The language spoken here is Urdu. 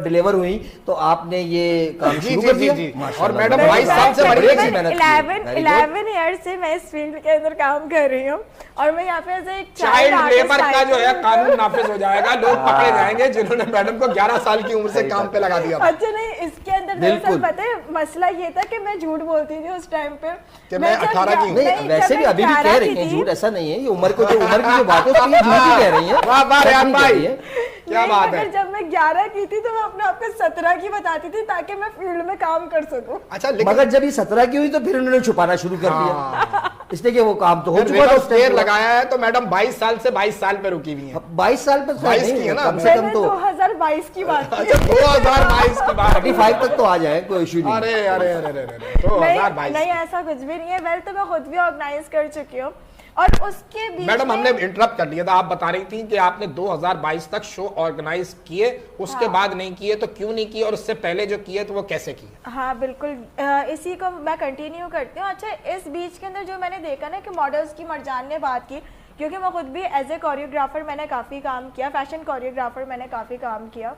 ڈیلیور ہوئی تو آپ نے یہ کام شروع کر دیا. اور میڈم 22 سال سے بڑی ایسی محنت کی. 11 ایئر سے میں اس فیلڈ کے اندر کام کر رہی ہوں اور میں یہاں پہ ایز ایک چائلڈ لیبر کا جو ہے قانون نافذ ہو جائے گا, لوگ پکڑے جائیں گے جنہوں نے میڈم کو 11 سال کی عمر سے کام پہ لگا دیا. اچھا نہیں, اس کے اندر دراصل پتہ ہے مسئلہ یہ تھا کہ میں جھوٹ بولتی تھی اس ٹائم پہ کہ میں 18 کی ہوں. نہیں ویسے بھی ابھی بھی کہہ رہی ہیں جھوٹ, ایسا نہیں ہے, یہ عمر کو جو عمر کی جو باتیں ہوتی ہیں جھوٹ ہی کہہ رہی ہیں. واہ واہ ریان بھائی کیا بات ہے. جب میں 11 کی تھی تو میں اپنے آپ کو 17 کی بتاتی تھی تاکہ میں فیلڈ میں کام کر سکوں. اچھا مگر جب یہ 17 کی ہوئی تو پھر انہوں نے چھپانا شروع کر دیا, اس لیے کہ وہ کام تو ہو چکا تھا. اس دیر لگایا ہے تو میڈم 22 سال سے 22 سال پہ رکی ہوئی ہیں. 22 سال پہ 22 کی ہے نا, کم سے کم تو 2022 کی بات ہے. 2022 کی بات, 35 تک تو آ جائے, کوئی ایشو نہیں. ارے ارے ارے 2022 نہیں ایسا کچھ بھی نہیں ہے. ویل تو میں خود بھی آرگنائز کر چکی ہوں. اور اس کے بیچ میڈم ہم نے انٹرپٹ کر لیا تھا, آپ بتا رہی تھیں کہ آپ نے 2022 تک شو آرگنائز کیے, اس کے بعد نہیں کیے تو کیوں نہیں کیے, اور اس سے پہلے جو کیے تو وہ کیسے کیے؟ ہاں بالکل, اسی کو میں کنٹینیو کرتی ہوں. اچھا اس بیچ کے اندر جو میں نے دیکھا نا کہ ماڈلز کی مرجان نے بات کی, کیونکہ میں خود بھی ایز اے کوریوگرافر میں نے کافی کام کیا, فیشن کوریوگرافر میں نے کافی کام کیا.